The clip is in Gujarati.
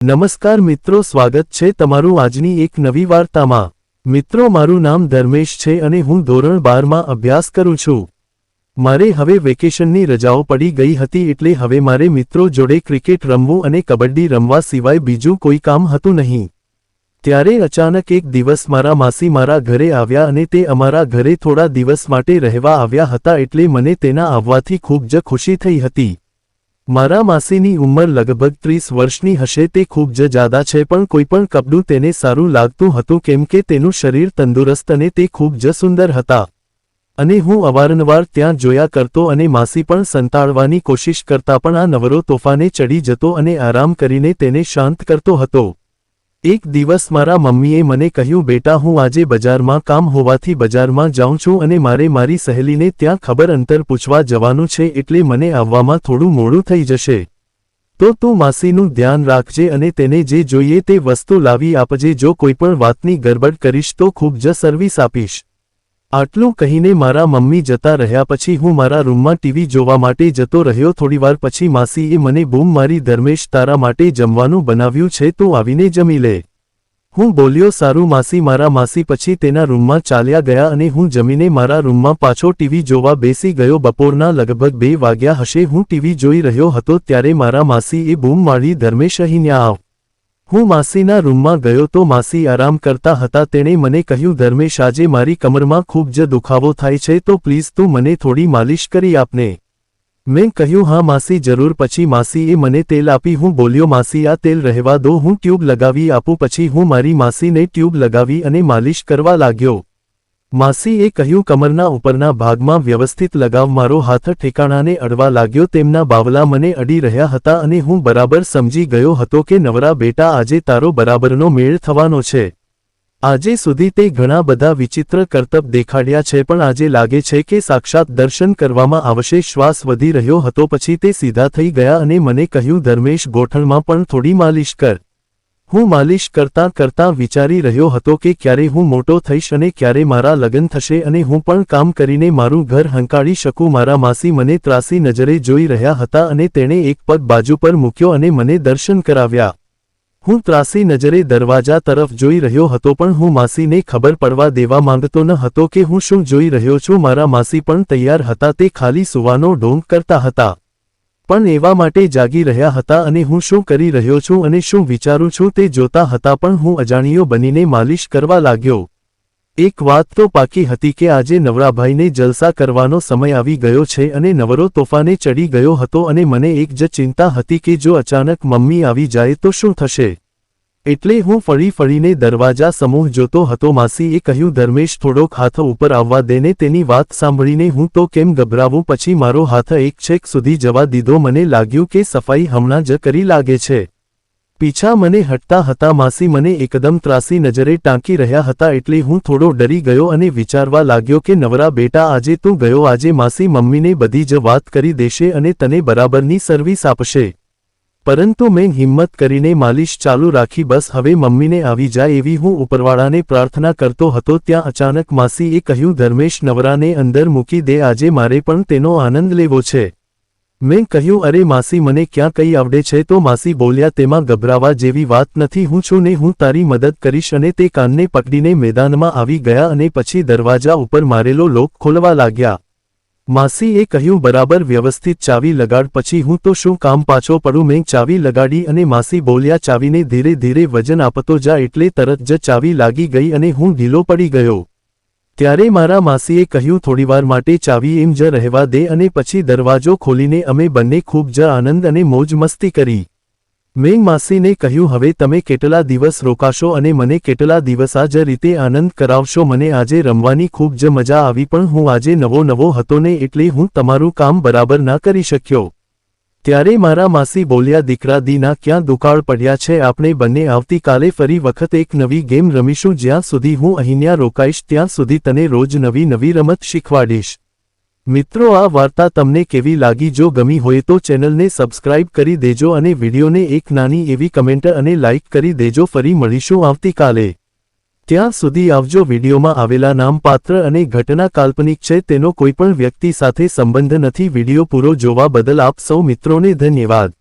નમસ્કાર મિત્રો, સ્વાગત છે તમારું આજની એક નવી વાર્તામાં। મિત્રો, મારું નામ ધર્મેશ છે અને હું ધોરણ 12માં અભ્યાસ કરું છું। મારે હવે વેકેશનની રજાઓ પડી ગઈ હતી એટલે હવે મારે મિત્રો જોડે ક્રિકેટ રમવું અને કબડ્ડી રમવા સિવાય બીજું કોઈ કામ હતું નહીં। ત્યારે અચાનક એક દિવસ મારા માસી મારા ઘરે આવ્યા અને તે અમારા ઘરે થોડા દિવસ માટે રહેવા આવ્યા હતા એટલે મને તેના આવવાથી ખૂબ જ ખુશી થઈ હતી। મારા માસીની ઉંમર લગભગ 30 વર્ષની હશે। તે ખૂબ જ જ્યાદા છે પણ કોઈપણ કપડું તેને સારું લાગતું હતું કેમ કે તેનું શરીર તંદુરસ્ત અને તે ખૂબ જ સુંદર હતા અને હું અવારનવાર ત્યાં જોયા કરતો અને માસી પણ સંતાડવાની કોશિશ કરતા પણ આ નવરો તોફાને ચડી જતો અને આરામ કરીને તેને શાંત કરતો હતો। એક દિવસ મારા મમ્મીએ મને કહ્યું, બેટા હું આજે બજારમાં કામ હોવાથી બજારમાં જાઉં છું અને મારે મારી સહેલીને ત્યાં ખબર અંતર પૂછવા જવાનું છે એટલે મને આવવામાં થોડું મોડું થઈ જશે, તો તું માસીનું ધ્યાન રાખજે અને તેને જે જોઈએ તે વસ્તુ લાવી આપજે। જો કોઈપણ વાતની ગરબડ કરીશ તો ખૂબ જ સર્વિસ આપીશ। આટલું કહીને મારા મમ્મી જતા રહ્યા પછી હું મારા રૂમમાં ટીવી જોવા માટે જતો રહ્યો। થોડીવાર પછી માસીએ મને બૂમ મારી, ધર્મેશ તારા માટે જમવાનું બનાવ્યું છે, તું આવીને જમી લે। હું બોલ્યો, સારું માસી। મારા માસી પછી તેના રૂમમાં ચાલ્યા ગયા અને હું જમીને મારા રૂમમાં પાછો ટીવી જોવા બેસી ગયો। બપોરના લગભગ 2 વાગ્યા હશે। હું ટીવી જોઈ રહ્યો હતો ત્યારે મારા માસીએ બૂમ મારી, ધર્મેશ અહીંયા આવ। હું માસીના રૂમમાં ગયો તો માસી આરામ કરતા હતા। તેણે મને કહ્યું, ધર્મેશ આજે મારી કમરમાં ખૂબ જ દુખાવો થાય છે તો પ્લીઝ તું મને થોડી માલિશ કરી આપને। મેં કહ્યું, હા માસી જરૂર। પછી માસીએ મને તેલ આપી। હું બોલ્યો, માસી આ તેલ રહેવા દો, હું ટ્યુબ લગાવી આપું। પછી હું મારી માસીને ટ્યુબ લગાવી અને માલિશ કરવા લાગ્યો। માસીએ કહ્યું, કમરના ઉપરના ભાગમાં વ્યવસ્થિત લગાવ। મારો હાથ ઠેકાણાને અડવા લાગ્યો। તેમના બાવલા મને અડી રહ્યા હતા અને હું બરાબર સમજી ગયો હતો કે નવરા બેટા આજે તારો બરાબરનો મેળ થવાનો છે। આજે સુધી તે ઘણા બધા વિચિત્ર કરતબ દેખાડ્યા છે પણ આજે લાગે છે કે સાક્ષાત દર્શન કરવામાં આવશે। શ્વાસ વધી રહ્યો હતો પછી તે સીધા થઈ ગયા અને મને કહ્યું, ધર્મેશ ગોઠણમાં પણ થોડી માલિશ કર। હું માલિશ કરતાં કરતાં વિચારી રહ્યો હતો કે ક્યારે હું મોટો થઈશ અને ક્યારે મારા લગ્ન થશે અને હું પણ કામ કરીને મારું ઘર હંકાળી શકું। મારા માસી મને ત્રાસી નજરે જોઈ રહ્યા હતા અને તેણે એક પગ બાજુ પર મૂક્યો અને મને દર્શન કરાવ્યા। હું ત્રાસી નજરે દરવાજા તરફ જોઈ રહ્યો હતો પણ હું માસીને ખબર પડવા દેવા માંગતો ન હતો કે હું શું જોઈ રહ્યો છું। મારા માસી પણ તૈયાર હતા, તે ખાલી સૂવાનો ઢોંગ કરતા હતા પણ એવા માટે જાગી રહ્યા હતા અને હું શું કરી રહ્યો છું અને શું વિચારું છું તે જોતા હતા પણ હું અજાણ્યો બનીને માલિશ કરવા લાગ્યો। એક વાત તો પાકી હતી કે આજે નવરાભાઈને જલસા કરવાનો સમય આવી ગયો છે અને નવરો તોફાને ચડી ગયો હતો અને મને એક જ ચિંતા હતી કે જો અચાનક મમ્મી આવી જાય તો શું થશે। એટલે હું ફળી ફળીને દરવાજા સમૂહ જોતો હતો। માસીએ કહ્યું, ધર્મેશ થોડોક હાથ ઉપર આવવા દેને। તેની વાત સાંભળીને હું તો કેમ ગભરાવું। પછી મારો હાથ એક છેક સુધી જવા દીધો। મને લાગ્યું કે સફાઈ હમણાં જ કરી લાગે છે। પીછા મને હટતા હતા। માસી મને એકદમ ત્રાસી નજરે ટાંકી રહ્યા હતા એટલે હું થોડો ડરી ગયો અને વિચારવા લાગ્યો કે નવરા બેટા આજે તું ગયો, આજે માસી મમ્મીને બધી જ વાત કરી દેશે અને તને બરાબરની સર્વિસ આપશે। પરંતુ મેં હિંમત કરીને માલિશ ચાલુ રાખી। બસ હવે મમ્મીને આવી જાય એવી હું ઉપરવાળાને પ્રાર્થના કરતો હતો। ત્યાં અચાનક માસીએ કહ્યું, ધર્મેશ નવરાને અંદર મૂકી દે, આજે મારે પણ તેનો આનંદ લેવો છે। મેં કહ્યું, અરે માસી મને ક્યાં કંઈ આવડે છે। તો માસી બોલ્યા, તેમાં ગભરાવા જેવી વાત નથી, હું છું ને, હું તારી મદદ કરીશ। અને તે કાનને પકડીને મેદાનમાં આવી ગયા અને પછી દરવાજા ઉપર મારેલો લોક ખોલવા લાગ્યા। માસીએ કહ્યું, બરાબર વ્યવસ્થિત ચાવી લગાડ। પછી હું તો શું કામ પાછો પડું। મેં ચાવી લગાડી અને માસી બોલ્યા, ચાવીને ધીરે ધીરે વજન આપતો જા। એટલે તરત જ ચાવી લાગી ગઈ અને હું ઢીલો પડી ગયો। ત્યારે મારા માસીએ કહ્યું, થોડીવાર માટે ચાવી એમ જ રહેવા દે અને પછી દરવાજો ખોલીને અમે બંને ખૂબ જ આનંદ અને મોજ મસ્તી કરી। મેં માસીને કહ્યું, હવે તમે કેટલા દિવસ રોકાશો અને મને કેટલા દિવસ આ જ રીતે આનંદ કરાવશો। મને આજે રમવાની ખૂબ જ મજા આવી પણ હું આજે નવો હતો ને એટલે હું તમારું કામ બરાબર ના કરી શક્યો। ત્યારે મારા માસી બોલ્યા, દીકરા દીના ક્યાં દુકાળ પડ્યા છે। આપણે બંને આવતીકાલે ફરી વખત એક નવી ગેમ રમીશું। જ્યાં સુધી હું અહીંયા રોકાઈશ ત્યાં સુધી તને રોજ નવી રમત શીખવાડીશ। મિત્રો, આ વાર્તા તમને કેવી લાગી? જો ગમી હોય તો ચેનલને સબસ્ક્રાઇબ કરી દેજો અને વિડીયોને એક નાની એવી કમેન્ટ અને લાઇક કરી દેજો। ફરી મળીશું આવતીકાલે। ત્યાં સુધી આવજો। વિડીયોમાં આવેલા નામ, પાત્ર અને ઘટના કાલ્પનિક છે, તેનો કોઈપણ વ્યક્તિ સાથે સંબંધ નથી। વિડીયો પૂરો જોવા બદલ આપ સૌ મિત્રોને ધન્યવાદ।